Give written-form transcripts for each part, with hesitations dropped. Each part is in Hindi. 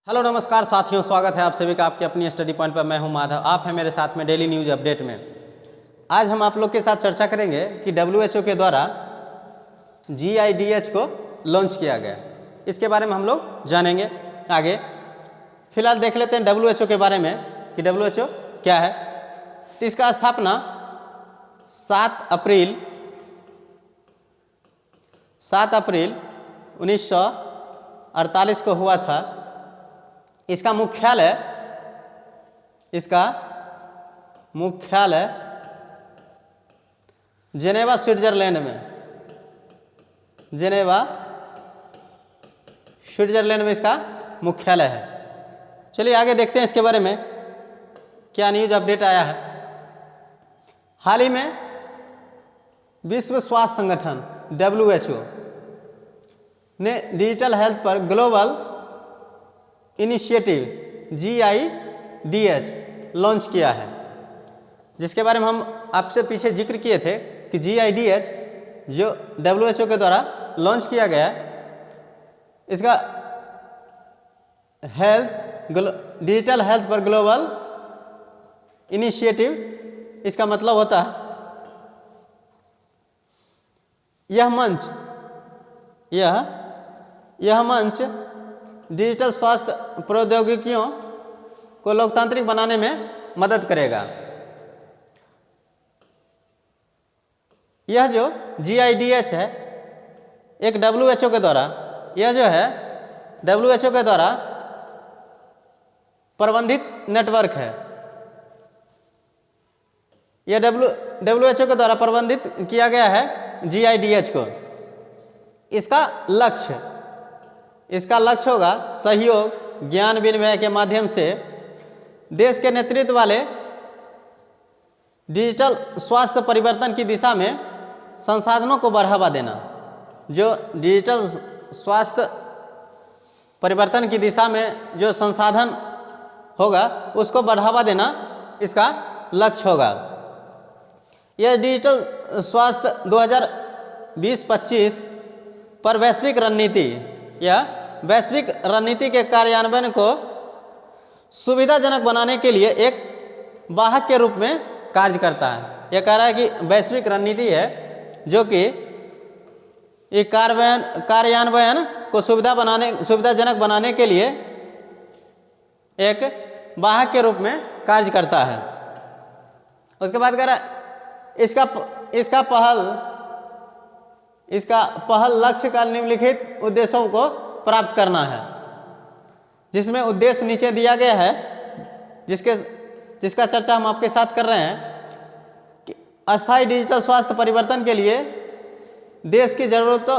हेलो नमस्कार साथियों, स्वागत है आप सभी का आपके अपनी स्टडी पॉइंट पर। मैं हूं माधव, आप हैं मेरे साथ में डेली न्यूज अपडेट में। आज हम आप लोग के साथ चर्चा करेंगे कि WHO के द्वारा GIDH को लॉन्च किया गया, इसके बारे में हम लोग जानेंगे आगे। फिलहाल देख लेते हैं WHO के बारे में कि WHO क्या है। तो इसका स्थापना 7 अप्रैल 1948 को हुआ था। इसका मुख्यालय जेनेवा स्विट्जरलैंड में इसका मुख्यालय है। चलिए आगे देखते हैं इसके बारे में क्या न्यूज अपडेट आया है। हाल ही में विश्व स्वास्थ्य संगठन WHO ने डिजिटल हेल्थ पर ग्लोबल इनिशिएटिव GIDH लॉन्च किया है, जिसके बारे में हम आपसे पीछे जिक्र किए थे कि GIDH जो WHO के द्वारा लॉन्च किया गया है, इसका डिजिटल हेल्थ पर ग्लोबल इनिशिएटिव, इसका मतलब होता है यह मंच डिजिटल स्वास्थ्य प्रौद्योगिकियों को लोकतांत्रिक बनाने में मदद करेगा। यह जो GIDH है एक WHO के द्वारा प्रबंधित नेटवर्क है। यह WHO के द्वारा प्रबंधित किया गया है GIDH को। इसका लक्ष्य होगा सहयोग, ज्ञान विनिमय के माध्यम से देश के नेतृत्व वाले डिजिटल स्वास्थ्य परिवर्तन की दिशा में संसाधनों को बढ़ावा देना। जो डिजिटल स्वास्थ्य परिवर्तन की दिशा में जो संसाधन होगा उसको बढ़ावा देना इसका लक्ष्य होगा। यह डिजिटल स्वास्थ्य 2020-25 पर वैश्विक रणनीति के कार्यान्वयन को सुविधाजनक बनाने के लिए एक वाहक के रूप में कार्य करता है। यह कह रहा है कि वैश्विक रणनीति है जो कि एक कार्यान्वयन को सुविधाजनक बनाने के लिए एक वाहक के रूप में कार्य करता है। उसके बाद कह रहा है इसका पहल लक्ष्य का निम्नलिखित उद्देश्यों को प्राप्त करना है, जिसमें उद्देश्य नीचे दिया गया है, जिसका चर्चा हम आपके साथ कर रहे हैं कि अस्थायी डिजिटल स्वास्थ्य परिवर्तन के लिए देश की ज़रूरतों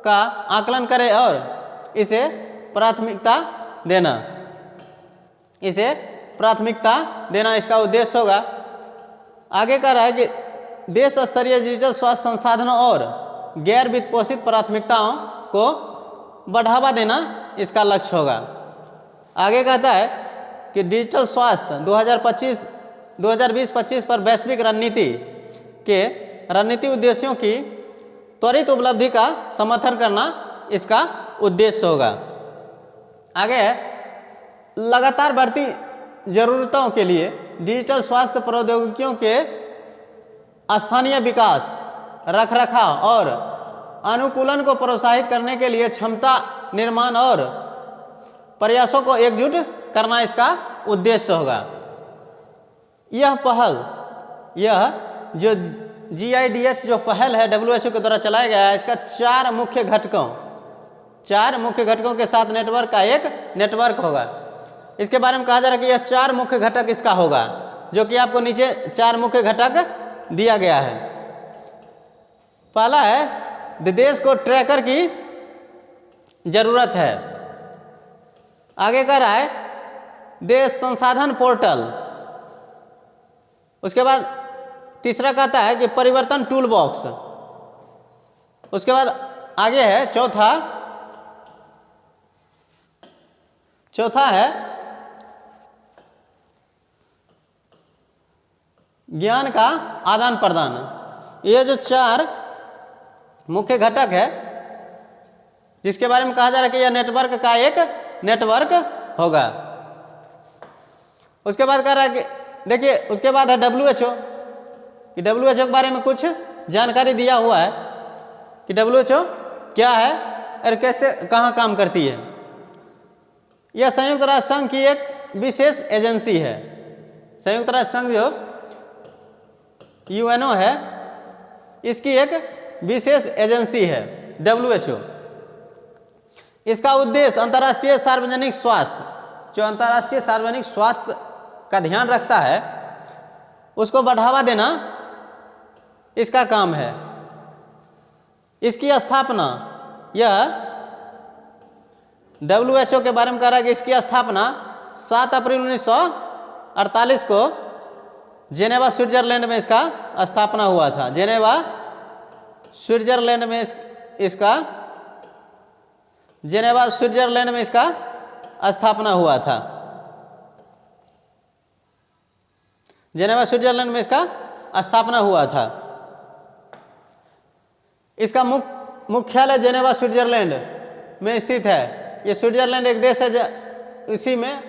का आकलन करें और इसे प्राथमिकता देना इसका उद्देश्य होगा। आगे कह रहा है कि देश स्तरीय डिजिटल स्वास्थ्य संसाधनों और गैर वित्त पोषित प्राथमिकताओं को बढ़ावा देना इसका लक्ष्य होगा। आगे कहता है कि डिजिटल स्वास्थ्य 2020-25 पर वैश्विक रणनीति उद्देश्यों की त्वरित उपलब्धि का समर्थन करना इसका उद्देश्य होगा। आगे लगातार बढ़ती जरूरतों के लिए डिजिटल स्वास्थ्य प्रौद्योगिकियों के स्थानीय विकास, रखरखाव और अनुकूलन को प्रोत्साहित करने के लिए क्षमता निर्माण और प्रयासों को एकजुट करना इसका उद्देश्य होगा। यह जो GIDH जो पहल है WHO के द्वारा चलाया गया है, इसका 4 मुख्य घटकों के साथ नेटवर्क का एक नेटवर्क होगा। इसके बारे में कहा जा रहा है कि यह 4 मुख्य घटक इसका होगा, जो कि आपको नीचे 4 मुख्य घटक दिया गया है। पहला है देश को ट्रैकर की जरूरत है। आगे कह रहा है देश संसाधन पोर्टल। उसके बाद तीसरा कहता है कि परिवर्तन टूल बॉक्स। उसके बाद आगे है चौथा है ज्ञान का आदान प्रदान। ये जो 4 मुख्य घटक है जिसके बारे में कहा जा रहा है कि यह नेटवर्क का एक नेटवर्क होगा। उसके बाद कह रहा है कि देखिए, उसके बाद है WHO कि WHO के बारे में कुछ जानकारी दिया हुआ है कि WHO क्या है और कैसे कहाँ काम करती है। यह संयुक्त राष्ट्र संघ की एक विशेष एजेंसी है। संयुक्त राष्ट्र संघ जो UNO है, इसकी एक विशेष एजेंसी है WHO। इसका उद्देश्य अंतर्राष्ट्रीय सार्वजनिक स्वास्थ्य, जो अंतर्राष्ट्रीय सार्वजनिक स्वास्थ्य का ध्यान रखता है, उसको बढ़ावा देना इसका काम है। इसकी स्थापना, यह WHO के बारे में कह रहा है कि इसकी स्थापना 7 अप्रैल 1948 को जेनेवा स्विट्जरलैंड में इसका स्थापना हुआ था। जेनेवा स्विट्जरलैंड में जेनेवा स्विट्जरलैंड में इसका स्थापना हुआ था। जेनेवा स्विट्जरलैंड में इसका स्थापना हुआ था। इसका मुख्यालय जेनेवा स्विट्जरलैंड में स्थित है। ये स्विट्जरलैंड एक देश है, इसी में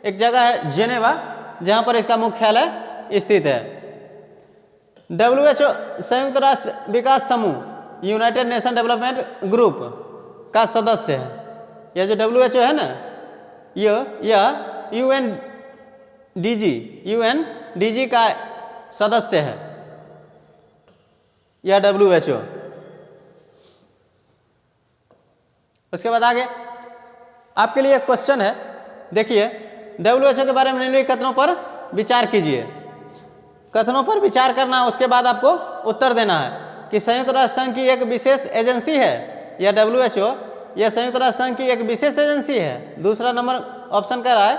एक जगह है जेनेवा, जहाँ पर इसका मुख्यालय स्थित है। WHO संयुक्त राष्ट्र विकास समूह, यूनाइटेड नेशन डेवलपमेंट ग्रुप का सदस्य है। यह जो WHO है ना, यह UNDG का सदस्य है, यह WHO। उसके बाद आगे आपके लिए एक क्वेश्चन है, देखिए WHO के बारे में निम्नलिखित कथनों पर विचार कीजिए। कथनों पर विचार करना, उसके बाद आपको उत्तर देना है कि संयुक्त राष्ट्र संघ की एक विशेष एजेंसी है या WHO, यह संयुक्त राष्ट्र संघ की एक विशेष एजेंसी है। दूसरा नंबर ऑप्शन कह रहा है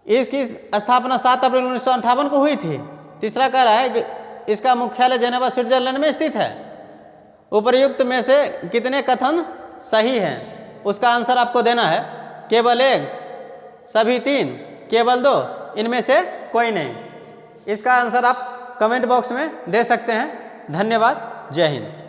इसकी स्थापना 7 अप्रैल 1958 को हुई थी। तीसरा कह रहा है कि इसका मुख्यालय जेनेवा स्विट्जरलैंड में स्थित है। उपर्युक्त में से कितने कथन सही हैं, उसका आंसर आपको देना है। केवल एक, सभी तीन, केवल दो, इनमें से कोई नहीं। इसका आंसर आप कमेंट बॉक्स में दे सकते हैं। धन्यवाद। जय हिंद।